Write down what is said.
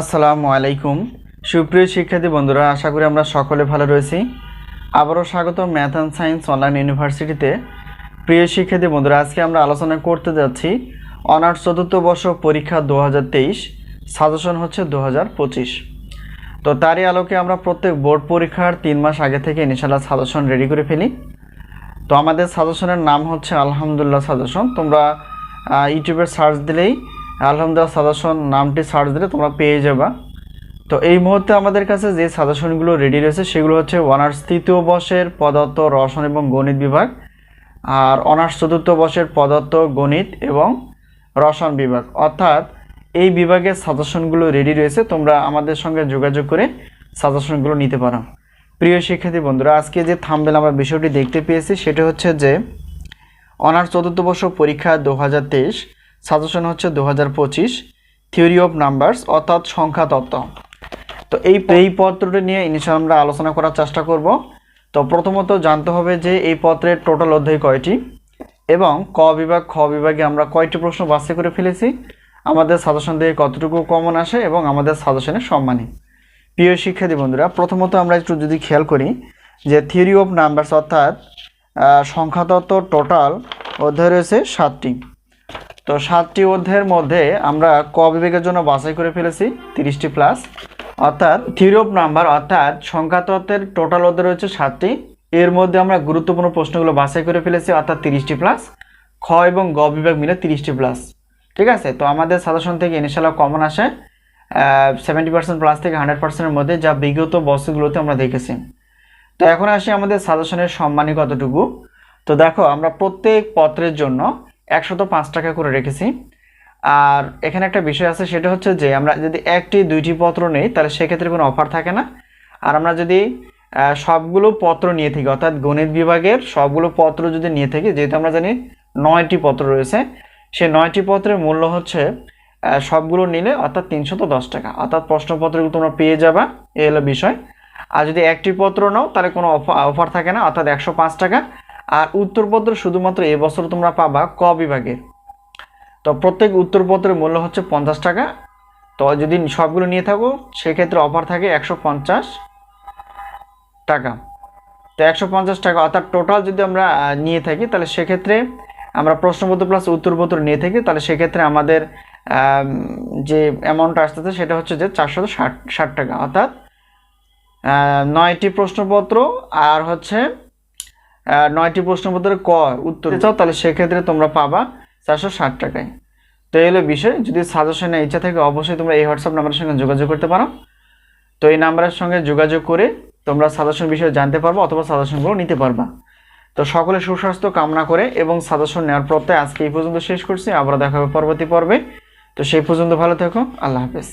আসসালামু আলাইকুম সুপ্রিয় শিক্ষার্থী বন্ধুরা, আশা করি আমরা সকলে ভালো রয়েছি। আবারও স্বাগত ম্যাথ অ্যান্ড সায়েন্স অনলাইন ইউনিভার্সিটিতে। প্রিয় শিক্ষার্থী বন্ধুরা, আজকে আমরা আলোচনা করতে যাচ্ছি অনার্স চতুর্থ বর্ষ পরীক্ষা 2023, সাজেশন হচ্ছে 2025। তো তারই আলোকে আমরা প্রত্যেক বোর্ড পরীক্ষার 3 মাস আগে থেকে ইনশাআল্লাহ সাজেশন রেডি করে ফেলি। তো আমাদের সাজেশনের নাম হচ্ছে আলহামদুলিল্লাহ সাজেশন। তোমরা ইউটিউবে সার্চ দিলেই আলহামদুলিল্লাহ সাজেশন নামটি সার্চ দিলে তোমরা পেয়ে যাবা। তো এই মুহূর্তে আমাদের কাছে যে সাজেশনগুলো রেডি রয়েছে সেগুলো হচ্ছে অনার্স তৃতীয় বর্ষের পদার্থ, রসায়ন এবং গণিত বিভাগ, আর অনার্স চতুর্থ বর্ষের পদার্থ, গণিত এবং রসায়ন বিভাগ, অর্থাৎ এই বিভাগের সাজেশনগুলো রেডি রয়েছে। তোমরা আমাদের সঙ্গে যোগাযোগ করে সাজেশনগুলো নিতে পারো। প্রিয় শিক্ষার্থী বন্ধুরা, আজকে যে থাম্বনেল আমরা বিষয়টি দেখতে পেয়েছি সেটা হচ্ছে যে অনার্স চতুর্থ বর্ষ পরীক্ষা 2023, সাজেশন হচ্ছে 2025, থিওরি অফ নাম্বারস অর্থাৎ সংখ্যা তত্ত্ব। তো এই পত্রটি নিয়ে ইনশাআল্লাহ আমরা আলোচনা করার চেষ্টা করব। তো প্রথমত জানতে হবে যে এই পত্রের টোটাল অধ্যায় কয়টি এবং ক বিভাগ, খ বিভাগে আমরা কয়টি প্রশ্ন বাছাই করে ফেলেছি, আমাদের সাজেশন থেকে কতটুকু কমন আসে এবং আমাদের সাজেশনের সম্মানী। প্রিয় শিক্ষার্থী বন্ধুরা, প্রথমত আমরা একটু যদি খেয়াল করি যে থিওরি অফ নাম্বারস অর্থাৎ সংখ্যাতত্ত্ব টোটাল অধ্যায় রয়েছে 7টি। তো 7টি অধ্যায়ের মধ্যে আমরা ক বিভাগের জন্য বাছাই করে ফেলেছি 30টি প্লাস, অর্থাৎ থিওরি অফ নাম্বার অর্থাৎ সংখ্যাতত্ত্বের টোটাল অধ্যায় রয়েছে 7টি। এর মধ্যে আমরা গুরুত্বপূর্ণ প্রশ্নগুলো বাছাই করে ফেলেছি অর্থাৎ 30টি প্লাস, খ এবং গ বিভাগ মিলে 30টি প্লাস। ঠিক আছে, তো আমাদের সাজেশন থেকে ইনশাআল্লাহ কমন আসে 70% প্লাস থেকে 100%-এর মধ্যে, যা বিগত বছরগুলোতে আমরা দেখেছি। তো এখন আসি আমাদের সাজেশনের সম্মানী কতটুকু। তো দেখো, আমরা প্রত্যেক পত্রের জন্য 105 টাকা করে রেখেছি। আর এখানে একটা বিষয় আছে, সেটা হচ্ছে যে আমরা যদি একটি দুইটি পত্র নেই তাহলে সেক্ষেত্রে কোনো অফার থাকে না। আর আমরা যদি সবগুলো পত্র নিয়ে থাকি অর্থাৎ গণিত বিভাগের সবগুলো পত্র যদি নিয়ে থাকি, যেহেতু আমরা জানি 9টি পত্র রয়েছে, সেই 9টি পত্রের মূল্য হচ্ছে সবগুলো নিলে অর্থাৎ 310 টাকা, অর্থাৎ প্রশ্নপত্রগুলো তোমরা পেয়ে যাবা, এই হলো বিষয়। আর যদি একটি পত্র নাও তাহলে কোনো অফার থাকে না, অর্থাৎ 105 টাকা। আর উত্তরপত্র শুধুমাত্র এবছর তোমরা পাবা ক বিভাগের। তো প্রত্যেক উত্তরপত্রের মূল্য হচ্ছে 50 টাকা। তো যদি সবগুলো নিয়ে থাকো সেক্ষেত্রে অফার থাকে 150 টাকা। তো 150 টাকা অর্থাৎ টোটাল যদি আমরা নিয়ে থাকি তাহলে সেক্ষেত্রে আমরা প্রশ্নপত্র প্লাস উত্তরপত্র নিয়ে থাকি, তাহলে সেক্ষেত্রে আমাদের যে অ্যামাউন্ট আসতেছে সেটা হচ্ছে যে 460 টাকা, অর্থাৎ 9টি প্রশ্নপত্র আর হচ্ছে 9টি প্রশ্নপত্রের ক উত্তর চাও তাহলে সেক্ষেত্রে তোমরা পাবা 460 টাকায়। তো এই হলো বিষয়। যদি সাজেশনের ইচ্ছা থাকে অবশ্যই তোমরা এই হোয়াটসঅ্যাপ নাম্বারের সঙ্গে যোগাযোগ করতে পারো। তো এই নাম্বারের সঙ্গে যোগাযোগ করে তোমরা সাজেশন বিষয়ে জানতে পারবা অথবা সাজেশনগুলো নিতে পারবা। তো সকলে সুস্বাস্থ্য কামনা করে এবং সাজেশন নেওয়ার প্রত্যয় আজকে এই পর্যন্ত শেষ করছি। আবার দেখা হবে পরবর্তী পর্বে। তো সেই পর্যন্ত ভালো থেকো, আল্লাহ হাফেজ।